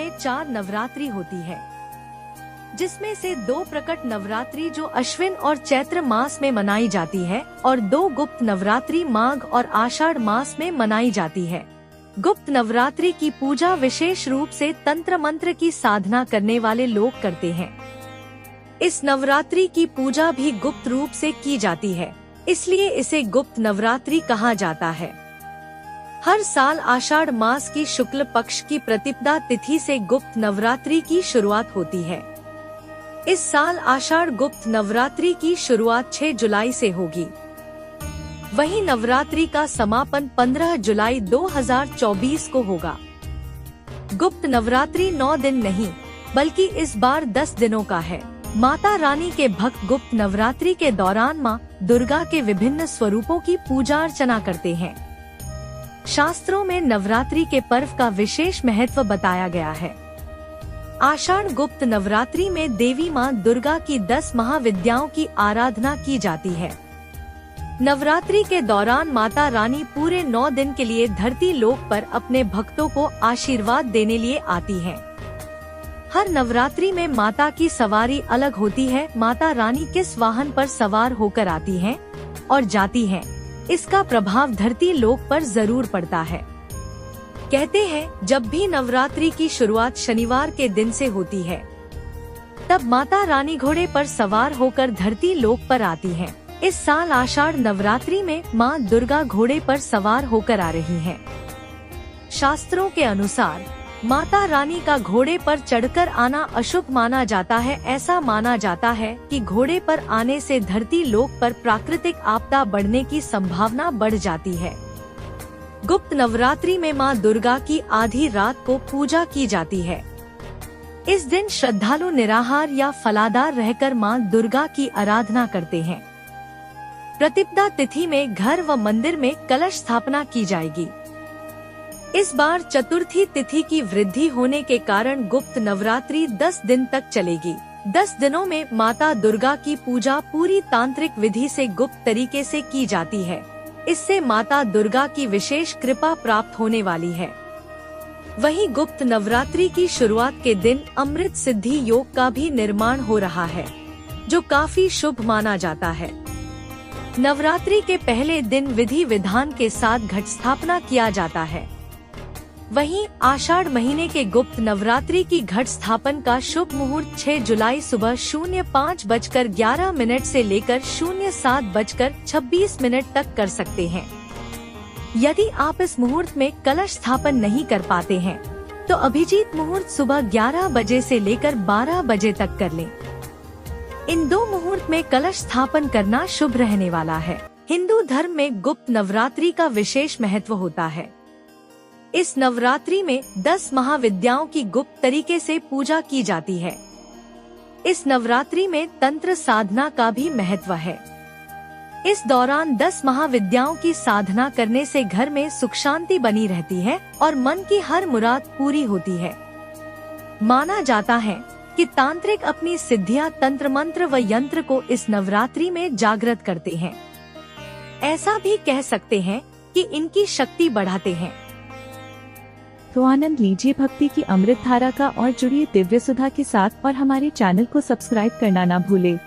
में 4 नवरात्रि होती है, जिसमें से 2 प्रकट नवरात्रि जो अश्विन और चैत्र मास में मनाई जाती है और 2 गुप्त नवरात्रि माघ और आषाढ़ मास में मनाई जाती है। गुप्त नवरात्रि की पूजा विशेष रूप से तंत्र मंत्र की साधना करने वाले लोग करते हैं। इस नवरात्रि की पूजा भी गुप्त रूप से की जाती है, इसलिए इसे गुप्त नवरात्रि कहा जाता है। हर साल आषाढ़ मास की शुक्ल पक्ष की प्रतिपदा तिथि से गुप्त नवरात्रि की शुरुआत होती है। इस साल आषाढ़ गुप्त नवरात्रि की शुरुआत 6 जुलाई से होगी। वहीं नवरात्रि का समापन 15 जुलाई 2024 को होगा। गुप्त नवरात्रि 9 दिन नहीं, बल्कि इस बार 10 दिनों का है। माता रानी के भक्त गुप्त नवरात्रि के दौरान मां दुर्गा के विभिन्न स्वरूपों की पूजा अर्चना करते हैं। शास्त्रों में नवरात्रि के पर्व का विशेष महत्व बताया गया है। आषाढ़ गुप्त नवरात्रि में देवी मां दुर्गा की 10 महाविद्याओं की आराधना की जाती है। नवरात्रि के दौरान माता रानी पूरे 9 दिन के लिए धरती लोक पर अपने भक्तों को आशीर्वाद देने लिए आती हैं। हर नवरात्रि में माता की सवारी अलग होती है। माता रानी किस वाहन पर सवार होकर आती हैं और जाती हैं, इसका प्रभाव धरती लोक पर जरूर पड़ता है। कहते हैं जब भी नवरात्रि की शुरुआत शनिवार के दिन से होती है, तब माता रानी घोड़े पर सवार होकर धरती लोक पर आती हैं। इस साल आषाढ़ नवरात्रि में मां दुर्गा घोड़े पर सवार होकर आ रही हैं। शास्त्रों के अनुसार माता रानी का घोड़े पर चढ़कर आना अशुभ माना जाता है। ऐसा माना जाता है कि घोड़े पर आने से धरती लोक पर प्राकृतिक आपदा बढ़ने की संभावना बढ़ जाती है। गुप्त नवरात्रि में मां दुर्गा की आधी रात को पूजा की जाती है। इस दिन श्रद्धालु निराहार या फलादार रहकर मां दुर्गा की आराधना करते हैं। प्रतिपदा तिथि में घर व मंदिर में कलश स्थापना की जाएगी। इस बार चतुर्थी तिथि की वृद्धि होने के कारण गुप्त नवरात्रि 10 दिन तक चलेगी। 10 दिनों में माता दुर्गा की पूजा पूरी तांत्रिक विधि से गुप्त तरीके से की जाती है। इससे माता दुर्गा की विशेष कृपा प्राप्त होने वाली है। वहीं गुप्त नवरात्रि की शुरुआत के दिन अमृत सिद्धि योग का भी निर्माण हो रहा है, जो काफी शुभ माना जाता है। नवरात्रि के पहले दिन विधि विधान के साथ घट स्थापना किया जाता है। वहीं आषाढ़ महीने के गुप्त नवरात्रि की घट स्थापन का शुभ मुहूर्त 6 जुलाई सुबह 05:11 से लेकर 07:26 तक कर सकते हैं। यदि आप इस मुहूर्त में कलश स्थापन नहीं कर पाते हैं, तो अभिजीत मुहूर्त सुबह 11 बजे से लेकर 12 बजे तक कर लें। इन 2 मुहूर्त में कलश स्थापन करना शुभ रहने वाला है। हिंदू धर्म में गुप्त नवरात्रि का विशेष महत्व होता है। इस नवरात्रि में 10 महाविद्याओं की गुप्त तरीके से पूजा की जाती है। इस नवरात्रि में तंत्र साधना का भी महत्व है। इस दौरान 10 महाविद्याओं की साधना करने से घर में सुख शांति बनी रहती है और मन की हर मुराद पूरी होती है। माना जाता है कि तांत्रिक अपनी सिद्धियां तंत्र मंत्र व यंत्र को इस नवरात्रि में जागृत करते हैं। ऐसा भी कह सकते हैं कि इनकी शक्ति बढ़ाते हैं। तो आनंद लीजिए भक्ति की अमृत धारा का और जुड़िए दिव्य सुधा के साथ और हमारे चैनल को सब्सक्राइब करना ना भूले।